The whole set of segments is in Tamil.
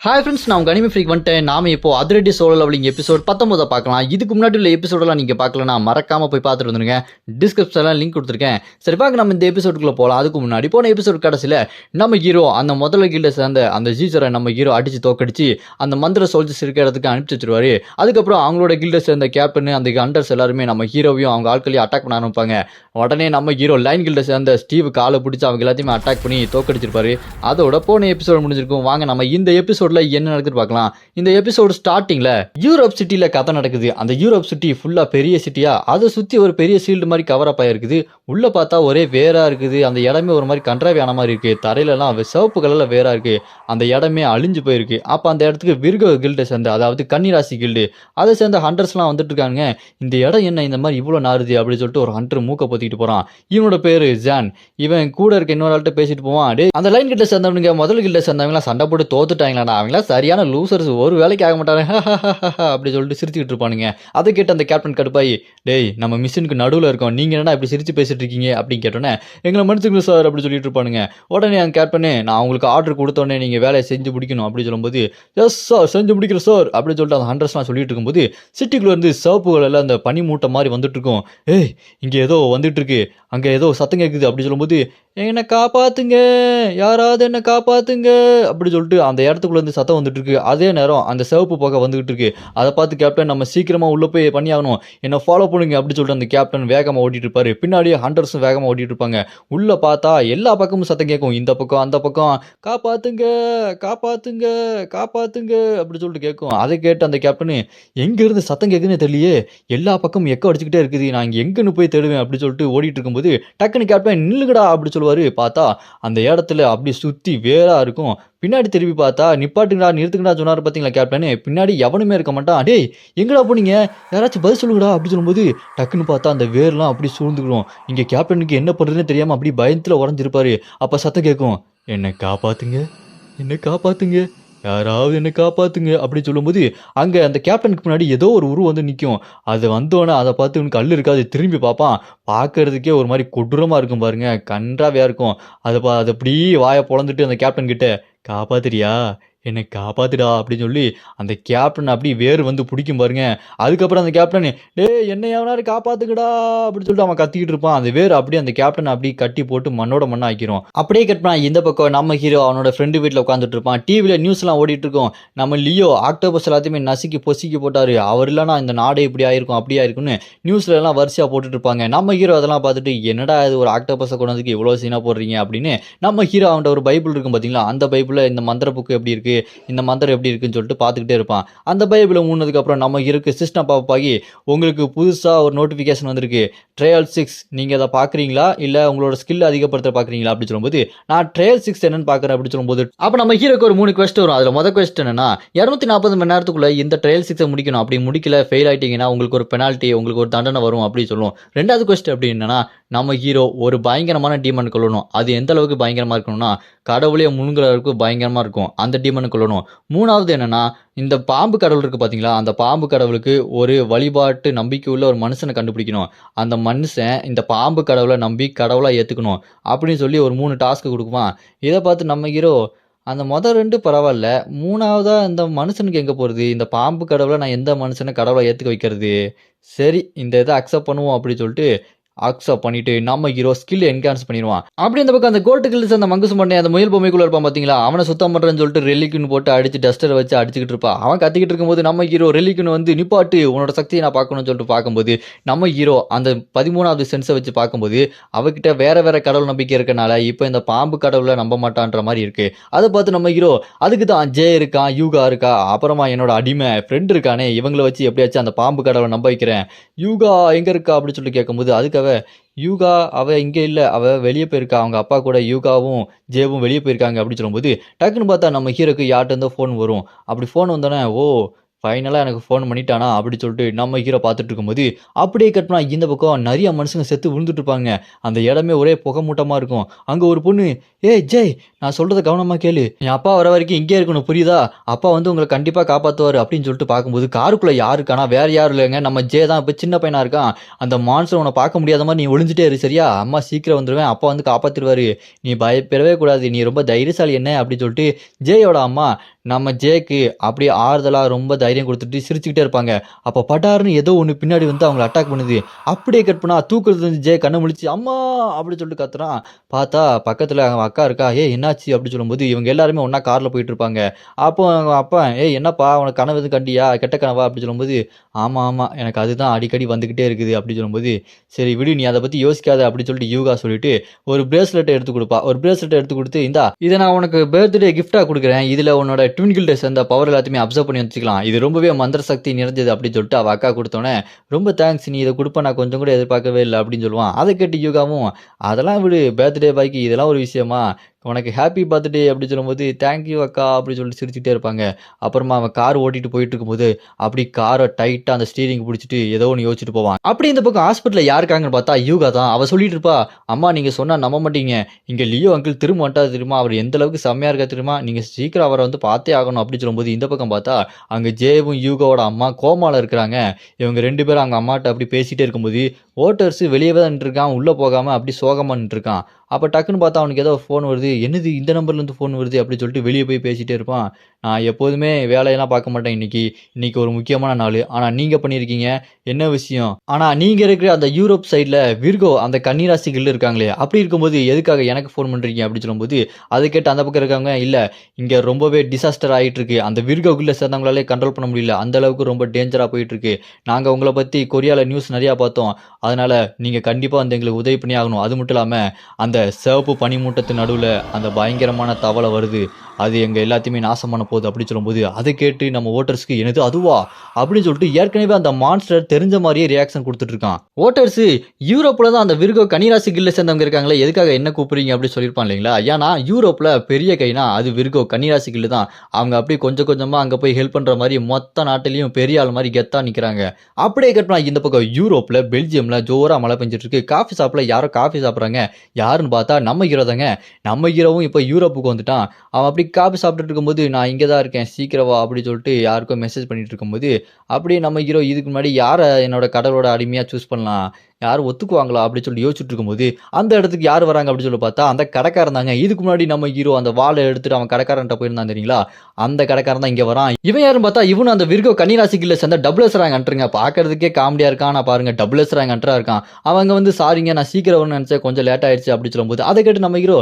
ஹாய் ஃப்ரெண்ட்ஸ், நான் உங்கள் அனிமே ஃப்ரீக் வந்துட்டேன். நாம இப்போ அதிரடி சோலோ லெவலிங் எபிசோட் 19 பார்க்கலாம். இதுக்கு முன்னாடி உள்ள எபிசோடெல்லாம் நீங்கள் பார்க்கலனா மறக்காமல் போய் பார்த்துட்டு வந்துருங்க. டிஸ்கிரிப்ஷனில் லிங்க் கொடுத்துருக்கேன். சரி பார்க்க நம்ம இந்த எபிசோடுக்குள்ளே போகலாம். அதுக்கு முன்னாடி போன எபிசோட் கடைசியில் நம்ம ஹீரோ அந்த முதல்ல கீழே சேர்ந்த அந்த ஜீசரை நம்ம ஹீரோ அடித்து தோக்கடிச்சு அந்த மந்திர சோல்ஜர்ஸ் இருக்கிற இடத்துக்கு அனுப்பிச்சி வச்சிருவாரு. அதுக்கப்புறம் அவங்களோட கீழே சேர்ந்த கேப்டன் அந்த அண்டர்ஸ் எல்லாருமே நம்ம ஹீரோவையும் அவங்க ஆட்களையும் அட்டாக் பண்ண ஆரம்பிப்பாங்க. உடனே நம்ம ஹீரோ லைன் கில்ட சேர்ந்த ஸ்டீவ் காலை பிடிச்சி அவங்க எல்லாத்தையுமே அட்டாக் பண்ணி தோக்கடிச்சிருப்பாரு. அதோட போன எபிசோட் முடிஞ்சிருக்கும். வாங்க நம்ம இந்த எபிசோட்ல என்ன நடக்குது பார்க்கலாம். இந்த எபிசோடு ஸ்டார்டிங்ல யூரோப் சிட்டில கதை நடக்குது. அந்த யூரோப் சிட்டி ஃபுல்லா பெரிய சிட்டியா, அதை சுத்தி ஒரு பெரிய ஷீல்டு மாதிரி கவர் அப் ஆயிருக்குது. உள்ள பார்த்தா ஒரே வேரா இருக்குது. அந்த இடமே ஒரு மாதிரி கன்றாவியான மாதிரி இருக்கு. தரையில எல்லாம் சிவப்பு கலர்ல வேரா இருக்கு. அந்த இடமே அழிஞ்சு போயிருக்கு. அப்ப அந்த இடத்துக்கு விர்கோ கில்டை சேர்ந்த, அதாவது கன்னிராசி கில்டு, அதை சேர்ந்த ஹண்டர்ஸ்லாம் வந்துட்டு இருக்காங்க. இந்த இடம் என்ன இந்த மாதிரி இவ்வளவு நாருது அப்படின்னு சொல்லிட்டு ஒரு ஹண்டர் மூக்க பொத்திட்டு போறான். இவனோட பேரு ஜான். இவன் கூட இருக்க இன்னொரு ஆள்கிட்ட பேசிட்டு போவான். டே, அந்த லைன் கிட்ட சேர்ந்தவனுங்க முதல் கிட்ட சேர்ந்தவங்க சண்டை போட்டு தோத்துட்டாங்களாடா, அவங்களா சரியான லூசர்ஸ், ஒரு வேலைக்கு ஆக மாட்டாங்க அப்படி சொல்லிட்டு சிரிச்சுக்கிட்டு இருப்பானுங்க. அதை கேட்டு அந்த கேப்டன் கடுப்பாயி, டேய் நம்ம மிஷினுக்கு நடுவில் இருக்கோம், நீங்க என்ன இப்படி சிரிச்சு பேசிட்டு இருக்கீங்க அப்படின்னு கேட்டோன்னே, எங்களை மன்னிச்சுங்க சார் அப்படி சொல்லிட்டு இருப்பானுங்க. உடனே அந்த கேப்டனே, நான் உங்களுக்கு ஆர்டர் கொடுத்தோடனே நீங்க வேலையை செஞ்சு முடிக்கணும் அப்படி சொல்லும்போது, எஸ் சார் செஞ்சு முடிக்கிறேன் சார் அப்படின்னு சொல்லிட்டு அந்த ஹண்டர்ஸ்லாம் சொல்லிட்டு இருக்கும்போது, சிட்டிக்குள்ள இருந்து சிவப்புகள் எல்லாம் அந்த பனி மூட்டை மாதிரி வந்துட்டு இருக்கும். ஏய் இங்க ஏதோ வந்துட்டு இருக்கு, அங்க ஏதோ சத்தம் கேட்குது அப்படி சொல்லும்போது, என்னை காப்பாத்துங்க, யாராவது என்ன காப்பாத்துங்க அப்படி சொல்லிட்டு அந்த இடத்துக்குள்ள இருந்து சத்தம் வந்துட்டு இருக்கு. அதே நேரம் அந்த சிவப்பு புகை வந்துகிட்டு இருக்கு. அதை பார்த்து கேப்டன், நம்ம சீக்கிரமா உள்ள போய் பண்ணி ஆகணும், என்ன ஃபாலோ பண்ணுங்க அப்படி சொல்லிட்டு அந்த கேப்டன் வேகமா ஓட்டிட்டு இருப்பாரு. பின்னாடியே ஹண்டர்ஸும் வேகமா ஓட்டிட்டு இருப்பாங்க. உள்ள பார்த்தா எல்லா பக்கமும் சத்தம் கேட்கும். இந்த பக்கம் அந்த பக்கம், காப்பாத்துங்க காப்பாத்துங்க காப்பாத்துங்க அப்படி சொல்லிட்டு கேட்கும். அதை கேட்டு அந்த கேப்டனு, எங்க இருந்து சத்தம் கேட்குதுன்னு தெரியலையே, எல்லா பக்கமும் எக்க அடிச்சுக்கிட்டே இருக்குது, நான் இங்க எங்கன்னு போய் தேடுவேன் அப்படி சொல்லிட்டு ஓடிட்டு இருக்கும்போது, டக்குன்னு கேப்டன் நில்லுங்கடா அப்படி சொல்லுவாரு. பார்த்தா அந்த இடத்துல அப்படி சுத்தி வேறா இருக்கும். பின்னாடி திரும்பி பார்த்தா, நிப்பாட்டுங்கடா நிறுத்துங்கடா சொன்னாரு பார்த்தீங்களா கேப்டனு, பின்னாடி எவனுமே இருக்க மாட்டான். டேய் எங்கடா போனீங்க, யாராச்சும் பதில் சொல்லுங்கடா அப்படி சொல்லும்போது, டக்குன்னு பார்த்தா அந்த வேர்லாம் அப்படி சூழ்ந்துக்கிறோம். இங்க கேப்டனுக்கு என்ன பண்றதுன்னு தெரியாம அப்படி பயத்துல உறைஞ்சிருப்பாரு. அப்ப சத்தம் கேட்கும், என்னை காப்பாத்துங்க என்னை காப்பாத்துங்க, யாராவது என்ன காப்பாத்துங்க அப்படி சொல்லும்போது, அங்க அந்த கேப்டனுக்கு முன்னாடி ஏதோ ஒரு உருவம் வந்து நிற்கும். அது வந்தோன்னே அதை பார்த்து இவனுக்கு கல் இருக்காது, திரும்பி பார்ப்பான். பார்க்கறதுக்கே ஒரு மாதிரி கொடூரமா இருக்கும் பாருங்க, கன்றாவியா இருக்கும். அதை அப்படி வாயை பொளந்துட்டு அந்த கேப்டன் கிட்ட, காப்பாத்துறியா என்னை காப்பாத்துடா அப்படின்னு சொல்லி அந்த கேப்டன் அப்படி வேறு வந்து பிடிக்கும் பாருங்க. அதுக்கப்புறம் அந்த கேப்டன், டே என்னை எவனாரு காப்பாத்துக்கடா அப்படின்னு சொல்லிட்டு அவன் கத்திக்கிட்டு இருப்பான். அந்த வேறு அப்படியே அந்த கேப்டன் அப்படி கட்டி போட்டு மண்ணோட மண்ணா ஆக்கிரும். அப்படியே கட் பண்ணா இந்த பக்கம் நம்ம ஹீரோ அவனோட ஃப்ரெண்டு வீட்டில் உட்காந்துட்டு இருப்பான். டிவியில் நியூஸ் எல்லாம் ஓடிட்டு இருக்கும். நம்ம லியோ ஆக்டோபஸ் எல்லாத்தையுமே நசுக்கி பொசுக்கி போட்டாரு, அவர் இல்லைனா இந்த நாடே இப்படி ஆயிருக்கும் அப்படி ஆயிருக்கும்னு நியூஸ்ல எல்லாம் வரிசையா போட்டுட்டு இருப்பாங்க. நம்ம ஹீரோ அதெல்லாம் பார்த்துட்டு, என்னடா இது ஒரு ஆக்டோபஸை கொண்டதுக்கு இவ்வளோ சீனா போடுறீங்க அப்படின்னு நம்ம ஹீரோ அவன்கிட்ட ஒரு பைபிள் இருக்கும் பார்த்தீங்களா, அந்த பைபிளில் இந்த மந்திர புக்கு எப்படி இருக்கு, இந்த மந்திரம் எப்படி இருக்குன்னு சொல்லிட்டு பார்த்துக்கிட்டே இருப்பான். அந்த பைபிளை மூணுனதுக்கு அப்புறம் நம்ம இருக்கு சிஸ்டம் பாப் ஆகி, உங்களுக்கு புதுசா ஒரு நோட்டிஃபிகேஷன் வந்திருக்கு, ட்ரையல் 6, நீங்க அதை பாக்குறீங்களா இல்ல உங்களோட ஸ்கில் அதிகப்படுத்த பாக்குறீங்களா அப்படி சொல்லும்போது, நான் ட்ரையல் 6 என்னன்னு பாக்குறேன் அப்படி சொல்லும்போது, அப்ப நம்ம ஹீரோக்கு ஒரு 3 குவெஸ்ட் வரும். அதுல முதல் குவெஸ்ட் என்னன்னா, 240 மணி நேரத்துக்குள்ள இந்த ட்ரையல் 6 முடிக்கணும், அப்படி முடிக்கல ஃபெயில் ஆயிட்டீங்கன்னா உங்களுக்கு ஒரு பெனால்ட்டி, உங்களுக்கு ஒரு தண்டனை வரும் அப்படி சொல்லுவோம். ரெண்டாவது குவெஸ்ட் அப்படி என்னன்னா, நம்ம ஹீரோ ஒரு பயங்கரமான டீமன் கொள்ளணும். அது எந்த அளவுக்கு பயங்கரமா இருக்கணும்னா, கடவுளே முழுங்குற அளவுக்கு பயங்கரமா இருக்கும், அந்த டீமனை கொள்ளணும். மூணாவது என்னன்னா, இந்த பாம்பு கடவுள் இருக்கு பாத்தீங்களா, அந்த பாம்பு கடவுளுக்கு ஒரு வழிபாட்டு நம்பிக்கை உள்ள ஒரு மனுஷனை கண்டுபிடிக்கணும். அந்த மனுஷன் இந்த பாம்பு கடவுளை நம்பி கடவுளா ஏத்துக்கணும் அப்படின்னு சொல்லி ஒரு 3 டாஸ்க் கொடுக்குவான். இதை பார்த்து நம்ம ஹீரோ, அந்த மொதல் 2 பரவாயில்ல, மூணாவதா இந்த மனுஷனுக்கு எங்க போறது, இந்த பாம்பு கடவுளை நான் எந்த மனுஷனை கடவுளை ஏத்துக்க வைக்கிறது, சரி இந்த இதை அக்செப்ட் பண்ணுவோம் அப்படின்னு சொல்லிட்டு அக்செப்ட் பண்ணிட்டு நம்ம ஹீரோ ஸ்கில் என்ஹான்ஸ் பண்ணிடுவான். அப்படி இந்த பக்கம் அந்த கோல்டு கில்ஸ் அந்த மங்குசு பண்ணி அந்த முயல் பொம்மைக்குள்ள இருப்பான் பாத்தீங்களா, அவனை சுத்தம் பண்றேன்னு சொல்லிட்டு ரெலிக்குன்னு போட்டு அடிச்சு டஸ்டரை வச்சு அடிச்சுக்கிட்டு இருப்பான். அவன் கத்திக்கிட்டு இருக்கும்போது நம்ம ஹீரோ ரெலிக்குன்னு வந்து, நிப்பாட்டு உன்னோட சக்தியை நான் பார்க்கணும்னு சொல்லிட்டு பார்க்கும்போது, நம்ம ஹீரோ அந்த 13வது சென்ஸை வச்சு பார்க்கும்போது அவகிட்ட வேற வேற கடவுள் நம்பிக்கை இருக்கனால இப்போ இந்த பாம்பு கடவுளை நம்ப மாட்டான்ற மாதிரி இருக்கு. அதை பார்த்து நம்ம ஹீரோ, அதுக்கு தான் ஜே இருக்கான், யூகா இருக்கா, அப்புறமா என்னோட அடிமை ஃப்ரெண்ட் இருக்கானே, இவங்களை வச்சு எப்படியாச்சும் அந்த பாம்பு கடவுளை நம்ப வைக்கிறேன், யூகா எங்க இருக்கா அப்படின்னு சொல்லிட்டு கேட்கும்போது, அதுக்காக யூகா அவ இங்கே இல்லை, அவ வெளியே போயிருக்கா, அவங்க அப்பா கூட யூகாவும் ஜேவும் வெளியே போயிருக்காங்க அப்படின்னு சொல்லும்போது, டக்குன்னு பார்த்தா நம்ம ஹீரோக்கு யார்கிட்ட இருந்தோ ஃபோன் வரும். அப்படி ஃபோன் வந்தோடனே, ஓ ஃபைனலாக எனக்கு ஃபோன் பண்ணிட்டானா அப்படி சொல்லிட்டு நம்ம ஹீரோ பார்த்துட்டு இருக்கும்போது, அப்படியே கட்டினா இந்த பக்கம் நிறைய மனுஷங்க செத்து விழுந்துட்டு இருப்பாங்க. அந்த இடமே ஒரே புகை மூட்டமாக இருக்கும். அங்கே ஒரு பொண்ணு, ஏய் ஜெய் நான் சொல்கிறத கவனமாக கேளு, என் அப்பா வர வரைக்கும் இங்கே இருக்கணும் புரியுதா, அப்பா வந்து உங்களை கண்டிப்பாக காப்பாற்றுவார் அப்படின்னு சொல்லிட்டு பார்க்கும்போது, காருக்குள்ளே யாருக்கானா வேறு யாரும் இல்லைங்க, நம்ம ஜே தான் இப்போ சின்ன பையனாக இருக்கான். அந்த மான்ஸ்டர் உன்னை பார்க்க முடியாத மாதிரி நீ ஒளிஞ்சிட்டே இரு சரியா, அம்மா சீக்கிரம் வந்துடுவேன், அப்பா வந்து காப்பாற்றிடுவார், நீ பயப்படவே கூடாது, நீ ரொம்ப தைரியசாலி என்ன அப்படின்னு சொல்லிட்டு ஜேயோட அம்மா நம்ம ஜேக்கு அப்படியே ஆறுதலா ரொம்ப தைரியம் கொடுத்துட்டு சிரிச்சுக்கிட்டே இருப்பாங்க. அப்போ படார்னு ஏதோ ஒண்ணு பின்னாடி வந்து அவங்கள அட்டாக் பண்ணுது. அப்படியே கட் பண்ணா தூக்கத்துல இருந்து ஜே கண்ண முழிச்சு, "அம்மா!" அப்படின்னு சொல்லிட்டு கத்துறான். பார்த்தா பக்கத்துல அவன் அக்கா இருக்கா. "ஏய் என்னாச்சு?" அப்படின்னு சொல்லும்போது இவங்க எல்லாருமே ஒண்ணா கார்ல போயிட்டு இருப்பாங்க. அப்போ அவங்க அப்பா, "ஏய் என்னப்பா உனக்கு கனவு எதுவும் கண்டியா? கெட்ட கனவா?" அப்படின்னு சொல்லும்போது, "ஆமா, ஆமா. எனக்கு அதுதான் அடிக்கடி வந்துகிட்டே இருக்குது." அப்படின்னு சொல்லும்போது, "சரி விடு நீ அத பத்தி யோசிக்காத." அப்படின்னு சொல்லிட்டு யூகா சொல்லிட்டு ஒரு பிரேஸ்லெட் எடுத்து குடுப்பா. ஒரு பிரேஸ்லெட் எடுத்து குடுத்து, "இந்தா இத நான் உனக்கு பர்த்டே கிஃப்ட்டா குடுக்குறேன். இதுல உன்னோட ட்வின் கில்ட சேர்ந்த பவர் எல்லாத்தையுமே அப்சர்வ் பண்ணி வச்சுக்கலாம். இது ரொம்பவே மந்திர சக்தி நிறைஞ்சது." அப்படின்னு சொல்லிட்டு அவ அக்கா குடுத்தோனே, "ரொம்ப தேங்க்ஸ். நீ இத குடுப்ப நான் கொஞ்சம் கூட எதிர்பார்க்கவே இல்ல." அப்படின்னு சொல்லுவான். அத கேட்டு யூகாவும், "அதெல்லாம் விடு. பர்த்டே பாய்க்கு இதெல்லாம் ஒரு விஷயமா? உனக்கு ஹேப்பி பர்த்டே." அப்படின்னு சொல்லும்போது, "தேங்க் யூ அக்கா." அப்படின்னு சொல்லிட்டு சிரிச்சுக்கிட்டே இருப்பாங்க. அப்புறமா அவன் கார் ஓட்டிட்டு போயிட்டு இருக்கும்போது, அப்படி கார டைட்டா அந்த ஸ்டீரிங் புடிச்சுட்டு ஏதோ ஒண்ணு யோசிச்சுட்டு போவான். அப்படி இந்த பக்கம் ஹாஸ்பிட்டல்ல யார் இருக்காங்கன்னு பார்த்தா யூகா தான். அவ சொல்லிட்டு இருப்பா, "அம்மா நீங்க சொன்னா நம்ப மாட்டீங்க. இங்க லியோ அங்கிள் திரும்ப வந்துட்டாரு தெரியுமா? அவர் எந்த அளவுக்கு செம்மையா இருக்காரு தெரியுமா? நீங்க சீக்கிரம் அவர வந்து பார்த்தே ஆகணும்." அப்படின்னு சொல்லும்போது, இந்த பக்கம் பார்த்தா அங்க ஜேவும் யூகாவோட அம்மா கோமால இருக்கிறாங்க. இவங்க 2 பேரும் அவங்க அம்மாட்ட அப்படி பேசிட்டே இருக்கும்போது, ஓட்டர்ஸ் வெளியவே தான் நின்னுட்டுருக்கான். உள்ள போகாம அப்படி சோகமா நின்னுட்டுருக்கான். அப்ப டக்குன்னு பார்த்தா அவனுக்கு ஏதோ ஃபோன் வருது. "என்னது இந்த நம்பர்லேருந்து ஃபோன் வருது?" அப்படின்னு சொல்லிட்டு வெளிய போய் பேசிட்டே இருப்பான். "நான் எப்போதுமே வேலையெல்லாம் பார்க்க மாட்டேன் இன்னைக்கு. இன்னைக்கு ஒரு முக்கியமான நாளு. ஆனா நீங்க பண்ணியிருக்கீங்க. என்ன விஷயம்? ஆனா நீங்க இருக்கிற அந்த யூரோப் சைட்ல விர்கோ அந்த கன்னிராசி கில்டு இருக்காங்களே, அப்படி இருக்கும்போது எதுக்காக எனக்கு ஃபோன் பண்றீங்க?" அப்படின்னு சொல்லும்போது, அத கேட்டு அந்த பக்கம் இருக்கவங்க, "இல்ல இங்க ரொம்பவே டிசாஸ்டர் ஆயிட்டு இருக்கு. அந்த விர்கோ கில்ட சேர்ந்தவங்களாலே கண்ட்ரோல் பண்ண முடியல. அந்த அளவுக்கு ரொம்ப டேஞ்சரா போயிட்டு இருக்கு. நாங்க உங்கள பத்தி கொரியால நியூஸ் நெறையா பார்த்தோம். அதனால நீங்க கண்டிப்பா வந்து எங்களுக்கு உதவி பண்ணி ஆகணும். அது மட்டும் இல்லாம அந்த சிவப்பு பனிமூட்டத்து நடுவுல அந்த பயங்கரமான தவளை வருது. அது எங்க எல்லாத்தையுமே நாசம் பண்ண போகுது." அப்படின்னு சொல்லும்போது, அத கேட்டு நம்ம வோட்டர்ஸ்க்கு, "என்னது அதுவா?" அப்படின்னு சொல்லிட்டு ஏற்கனவே அந்த மான்ஸ்டர் தெரிஞ்ச மாரியே ரியாக்ஷன் குடுத்துட்டு இருக்கான். வோட்டர்ஸ் யூரோப்ல தான் அந்த விர்கோ கன்னிராசி கில்ட சேர்ந்தவங்க இருக்காங்களே, எதுக்காக என்ன கூப்பிடுறீங்க அப்படின்னு சொல்லியிருப்பான் இல்லைங்களா? ஏன்னா யூரோப்ல பெரிய கைனா அது விர்கோ கன்னிராசி கில்டு தான். அவங்க அப்படியே கொஞ்சம் கொஞ்சமா அங்க போய் ஹெல்ப் பண்ற மாரி மொத்த நாட்டிலயும் பெரிய ஆள் மாரி கெத்தா நிக்கிறாங்க. அப்படியே கட் பண்ணா இந்த பக்கம் யூரோப்ல பெல்ஜியம்ல ஜோரா மழை பெஞ்சுட்டு இருக்கு. காஃபி ஷாப்ல யாரோ காஃபி சாப்பிடுறாங்க. யாருன்னு பார்த்தா நம்ம ஹீரோ தாங்க. நம்ம ஹீரோவும் இப்ப யூரோப்புக்கு வந்துட்டான். அவன் அப்படி காஃபி சாப்பிட்டுட்டு இருக்கும்போது, "நான் இங்க தான் இருக்கேன். சீக்கிரம் வா." அப்படின்னு சொல்லிட்டு யாருக்கோ மெசேஜ் பண்ணிட்டு இருக்கும்போது, அப்படியே நம்ம ஹீரோ இதுக்கு முன்னாடி யார என்னோட கடலோட அடிமையா சூஸ் பண்ணலாம்? யாரும் ஒத்துக்குவாங்களா? அப்படின்னு சொல்லி யோசிச்சுட்டு இருக்கும்போது, அந்த இடத்துக்கு யார் வராங்க அப்படின்னு சொல்லி பார்த்தா, அந்த கடைக்காரன் தாங்க. இதுக்கு முன்னாடி நம்ம ஹீரோ அந்த வாள எடுத்துட்டு அவன் கடைக்காரன்ட்ட போயிருந்தான் தெரியுங்களா? அந்த கடைக்காரன் தான் இங்க வரான். இவன் யாருன்னு பார்த்தா, இவனும் அந்த விர்கோ கன்னிராசி கில்ட சேர்ந்த டபுள் எஸ் ரேங்க் ஹண்டருங்க. பார்க்கறதுக்கே காமெடியா இருக்கான். ஆனா பாருங்க டபுள் எஸ் ரேங்க் ஹண்டரா இருக்கான். அவங்க வந்து, "சாரிங்க நான் சீக்கிரம் வரணும்னு நெனச்சேன். கொஞ்சம் லேட் ஆயிடுச்சு." அப்படின்னு சொல்லும்போது, அத கேட்டு நம்ம ஹீரோ,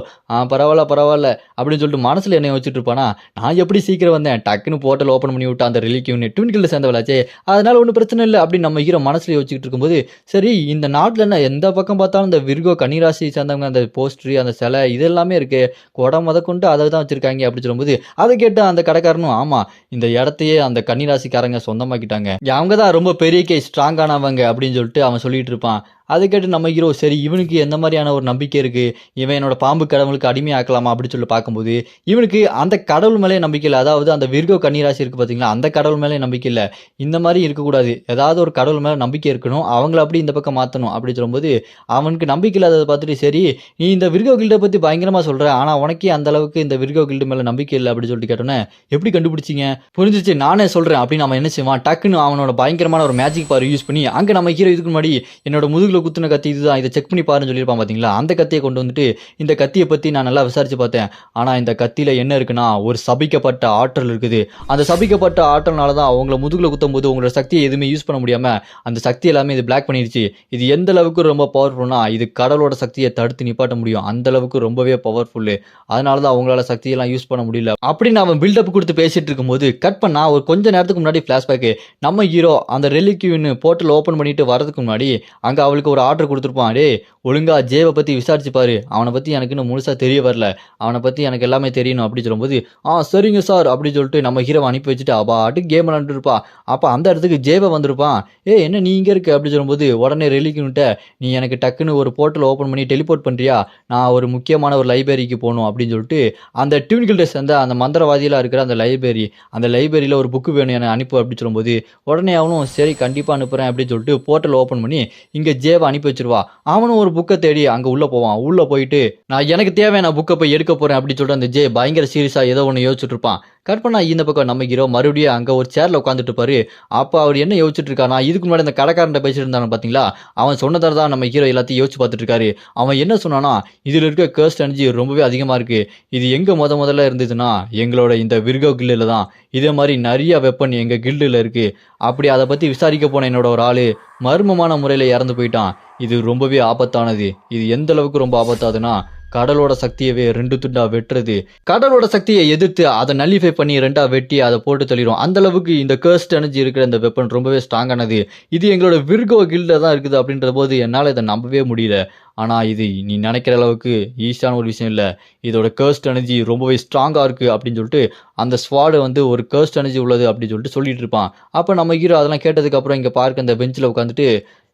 பரவால்ல, பரவால்ல." அப்படின்னு சொல்லிட்டு மனசுல என்ன யோசிச்சுட்டு இருப்பானா, "நான் எப்படி சீக்கிரம் வந்தேன்? டக்குன்னு போர்ட்டல் ஓப்பன் பண்ணி விட்டா அந்த ரிலிக்யூன்னு ட்வின் கில்ட சேர்ந்தவளாச்சே. அதனால ஒண்ணும் பிரச்சனை இல்ல." அப்படின்னு நம்ம ஹீரோ மனசுல யோசிச்சுட்டு இருக்கும்போது, சரி இந்த நாட்டுல என்ன எந்த பக்கம் பார்த்தாலும் இந்த விர்கோ கன்னிராசி சேர்ந்தவங்க அந்த போஸ்டர், அந்த சிலை இது எல்லாமே இருக்கே. குடம் முதற்கொண்டு அத தான் வச்சிருக்காங்க அப்படின்னு சொல்லும்போது, அத கேட்டு அந்த கடைக்காரனும், "ஆமா இந்த இடத்தையே அந்த கன்னிராசிக்காரங்க சொந்தமாக்கிட்டாங்க. அவங்க தான் ரொம்ப பெரிய கை ஸ்ட்ராங்கானவங்க." அப்படின்னு சொல்லிட்டு அவன் சொல்லிட்டு இருப்பான். அத கேட்டு நம்ம ஹீரோ, சரி இவனுக்கு எந்த மாரியான ஒரு நம்பிக்கை இருக்கு? இவன் என்னோட பாம்பு கடவுளுக்கு அடிமையாக்கலாமா? அப்படின்னு சொல்லி பார்க்கும்போது, இவனுக்கு அந்த கடவுள் மேலே நம்பிக்கை இல்ல. அதாவது அந்த விர்கோ கன்னிராசி இருக்கு பார்த்தீங்களா? அந்த கடவுள் மேலே நம்பிக்கை இல்ல. இந்த மாரி இருக்கக்கூடாது. ஏதாவது ஒரு கடவுள் மேல நம்பிக்கை இருக்கணும். அவங்கள அப்படி இந்த பக்கம் மாத்தணும். அப்படின்னு சொல்லும்போது, அவனுக்கு நம்பிக்கை இல்லாதத பார்த்துட்டு, "சரி நீ இந்த விர்கோ கில்ட பத்தி பயங்கரமா சொல்ற. ஆனா உனக்கே அந்த அளவுக்கு இந்த விர்கோ கில்டு மேல நம்பிக்கை இல்ல." அப்படின்னு சொல்லிட்டு கேட்டோனே, "எப்படி கண்டுபிடிச்சீங்க?" "புரிஞ்சுச்சு நானே சொல்றேன்." அப்படின்னு அவன் என்ன செய்வான், டக்குன்னு அவனோட பயங்கரமான ஒரு மேஜிக் பவர் யூஸ் பண்ணி, அங்க நம்ம ஹீரோ இதுக்கு முன்னாடி என்னோட முதுகுல குத்துன கத்தி இதுதான். இத செக் பண்ணி பாருன்னு சொல்லியிருப்பான் பார்த்தீங்களா? அந்த கத்திய கொண்டு வந்துட்டு, "இந்த கத்திய பத்தி நான் நல்லா விசாரிச்சு பார்த்தேன். ஆனா இந்த கத்தியில என்ன இருக்குன்னா, ஒரு சபிக்கப்பட்ட ஆற்றல் இருக்குது. அந்த சபிக்கப்பட்ட ஆற்றல்னால தான் உங்கள முதுகுல குத்தும்போது உங்களோட சக்திய எதுவுமே யூஸ் பண்ண முடியாம, அந்த சக்தி எல்லாமே இது பிளாக் பண்ணிருச்சு. இது எந்த அளவுக்கு ரொம்ப பவர்ஃபுல்னா, இது கடவுளோட சக்திய தடுத்து நிப்பாட்ட முடியும். அந்த அளவுக்கு ரொம்பவே பவர்ஃபுல்லு. அதனால தான் உங்களால சக்தியெல்லாம் யூஸ் பண்ண முடியல." அப்படின்னு அவன் பில்டப் குடுத்து பேசிட்டு இருக்கும்போது, கட் பண்ணா ஒரு கொஞ்ச நேரத்துக்கு முன்னாடி ஃபிளாஷ்பேக். நம்ம ஹீரோ அந்த ரெலிக்யூன்னு போர்ட்டல் ஓப்பன் பண்ணிட்டு வரதுக்கு முன்னாடி, அங்க அவளுக்கு ஒரு ஆர்டர் குடுத்துருப்பான். "டேய் ஒழுங்கா ஜேவ பத்தி விசாரிச்சு பாரு. அவன பத்தி எனக்கு இன்னும் முழுசா தெரிய வரல. அவன பத்தி எனக்கு எல்லாமே தெரியணும்." அப்படின்னு சொல்லும்போது, சரிங்க சார்." அப்படின்னு சொல்லிட்டு நம்ம ஹீரோவ அனுப்பி வச்சுட்டு அவ பாட்டுக்கு கேம் விளையாண்டுட்டு இருப்பா. அப்ப அந்த இடத்துக்கு ஜேவ வந்திருப்பான். "ஏய் என்ன நீ இங்க இருக்க?" அப்படின்னு சொல்லும்போது, உடனே ரெலிக்யூன்ட்ட, "நீ எனக்கு டக்குன்னு ஒரு போர்ட்டல் ஓப்பன் பண்ணி டெலிபோர்ட் பண்றியா? நான் ஒரு முக்கியமான ஒரு லைப்ரரிக்கு போணும்." அப்படின்னு சொல்லிட்டு, அந்த ட்வின் கில்ட சேர்ந்த அந்த மந்திரவாதிகளா இருக்கிற அந்த லைப்ரரி, அந்த லைப்ரரியில ஒரு புக் வேணும் என்ன அனுப்பு அப்படின்னு சொல்லும்போது, உடனே அவனும், "சரி கண்டிப்பா அனுப்புறேன்." அப்படின்னு சொல்லிட்டு போர்ட்டல் ஓப்பன் பண்ணி இங்க ஜேவ அனுப்பி வச்சுருவா. அவனும் ஒரு புக்க தேடி அங்க உள்ள போவான். உள்ள போயிட்டு, "நான் எனக்கு தேவையான புக்க போய் எடுக்க போறேன்." அப்படின்னு சொல்லிட்டு அந்த ஜே பயங்கர சீரியஸா ஏதோ ஒண்ணு யோசிச்சுட்டு இருப்பான். கட் பண்ணா இந்த பக்கம் நம்ம ஹீரோ மறுபடியும் அங்க ஒரு சேர்ல உட்காந்துட்டு இருப்பாரு. அப்ப அவர் என்ன யோசிச்சுட்டு இருக்காருன்னா, இதுக்கு முன்னாடி அந்த கடைக்காரன்ட்ட பேசிட்டு இருந்தாங்க பாத்தீங்களா? அவன் சொன்னதால தான் நம்ம ஹீரோ எல்லாத்தையும் யோசிச்சு பார்த்துட்டு இருக்காரு. அவன் என்ன சொன்னான்னா, "இதுல இருக்க கர்ஸ்ட் எனர்ஜி ரொம்பவே அதிகமா இருக்கு. இது எங்க மொதல்ல இருந்ததுன்னா, எங்களோட இந்த விர்கோ கில்டுல தான். இதே மாரி நெறைய வெப்பன் எங்க கில்டுல இருக்கு. அப்படி அத பத்தி விசாரிக்க போன என்னோட ஒரு ஆளு மர்மமான முறையில இறந்து போயிட்டான். இது ரொம்பவே ஆபத்தானது. இது எந்த அளவுக்கு ரொம்ப ஆபத்தாதுன்னா, கடலோட சக்தியவே 2 துண்டா வெட்டுறது. கடலோட சக்திய எதிர்த்து அத நல்லிஃபை பண்ணி 2ஆ வெட்டி அத போட்டு தள்ளிரும். அந்த அளவுக்கு இந்த கர்ஸ்ட் எனர்ஜி இருக்கிற இந்த வெப்பன் ரொம்பவே ஸ்ட்ராங்கானது. இது எங்களோட விர்கோ கில்ட்ல தான் இருக்குது அப்படின்றபோது என்னால இத நம்பவே முடியல. ஆனா இது நீ நெனைக்கிற அளவுக்கு ஈஸியான ஒரு விஷயம் இல்ல. இதோட கர்ஸ்ட் எனர்ஜி ரொம்பவே ஸ்ட்ராங்கா இருக்கு அப்படின்னு சொல்லிட்டு அந்த ஸ்வாட் வந்து ஒரு கர்ஸ்ட் எனர்ஜி உள்ளது அப்படின்னு சொல்லிட்டு சொல்லிட்டு இருப்பான். அப்ப நம்ம ஹீரோ அதெல்லாம் கேட்டதுக்கு அப்புறம் இங்க பார்க்க அந்த பெஞ்ச்ல உட்காந்துட்டு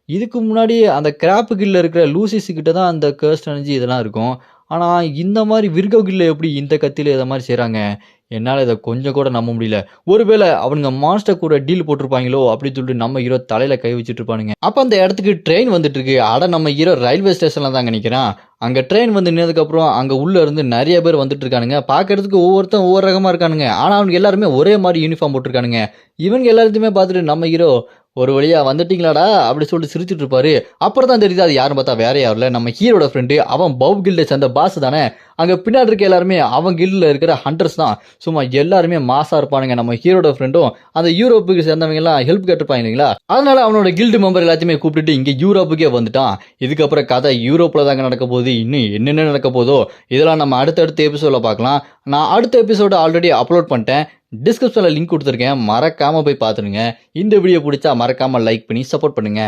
இதுக்கு முன்னாடி அந்த கிராப் கில்ல இருக்கிற லூசிஸ் கிட்ட தான் அந்த கர்ஸ்ட் எனர்ஜி இதெல்லாம் இருக்கும். ஆனா, இந்த மாரி விர்கோ கில்ல எப்படி இந்த கத்தியில இத மாரி செய்றாங்க? என்னால இத கொஞ்சம் கூட நம்ப முடியல. ஒருவேள அவனுங்க மான்ஸ்டர் கூட டீல் போட்டுருப்பாய்ங்களோ! அப்டின்னு சொல்லிட்டு நம்ம ஹீரோ தலையில கை வச்சுட்டு இருப்பானுங்க. அப்ப அந்த இடத்துக்கு ட்ரெயின் வந்துட்டு இருக்கு. அட நம்ம ஹீரோ ரயில்வே ஸ்டேஷன்ல தாங்க நிக்கிறான். அங்க ட்ரெயின் வந்து நின்னதுக்கப்புறம் அங்க உள்ள இருந்து நெறைய பேர் வந்துட்டு இருக்கானுங்க. பார்க்கறதுக்கு ஒவ்வொருத்தன் ஒவ்வொரு ரகமா இருக்கானுங்க. ஆனா, அவனுங்க எல்லாருமே ஒரே மாரி யூனிஃபார்ம் போட்டுருக்கானுங்க. இவனுங்க எல்லாத்தையுமே பார்த்துட்டு நம்ம ஹீரோ ஒரு வழியா வந்துட்டீங்களாடா! அப்டி சொல்லிட்டு சிரிச்சுட்டு இருப்பாரு. அப்புறம் தான் தெரியுது அது யாருன்னு பார்த்தா வேற யாரும் இல்ல. நம்ம ஹீரோட ஃப்ரெண்டு. அவன் பவ் கில்ட சேர்ந்த பாஸ் தானே. அங்க பின்னாடி இருக்க எல்லாருமே அவன் கில்ட்ல இருக்கிற ஹண்டர்ஸ் தான். சும்மா எல்லாருமே மாஸா இருப்பானுங்க. நம்ம ஹீரோட ஃப்ரெண்டும் அந்த யூரோப்புக்கு சேர்ந்தவங்கலாம் ஹெல்ப் கேட்டிருப்பாங்க இல்லைங்களா? அதனால அவனோட கில்டு மெம்பர் எல்லாத்தையுமே கூப்பிட்டுட்டு இங்க யூரோப்புக்கே வந்துட்டான். இதுக்கப்புறம் கதை யூரோப்ல தாங்க நடக்க போகுது. இன்னும் என்னென்ன நடக்க போதோ, இதெல்லாம் நம்ம அடுத்தடுத்த எபிசோட்ல பார்க்கலாம். நான் அடுத்த எபிசோட ஆல்ரெடி அப்லோட் பண்ணிட்டேன். டிஸ்கிரிப்ஷன்ல லிங்க் குடுத்துருக்கேன். மறக்காம போய் பார்த்துருங்க. இந்த வீடியோ புடிச்சா மறக்காம லைக் பண்ணி சப்போர்ட் பண்ணுங்க.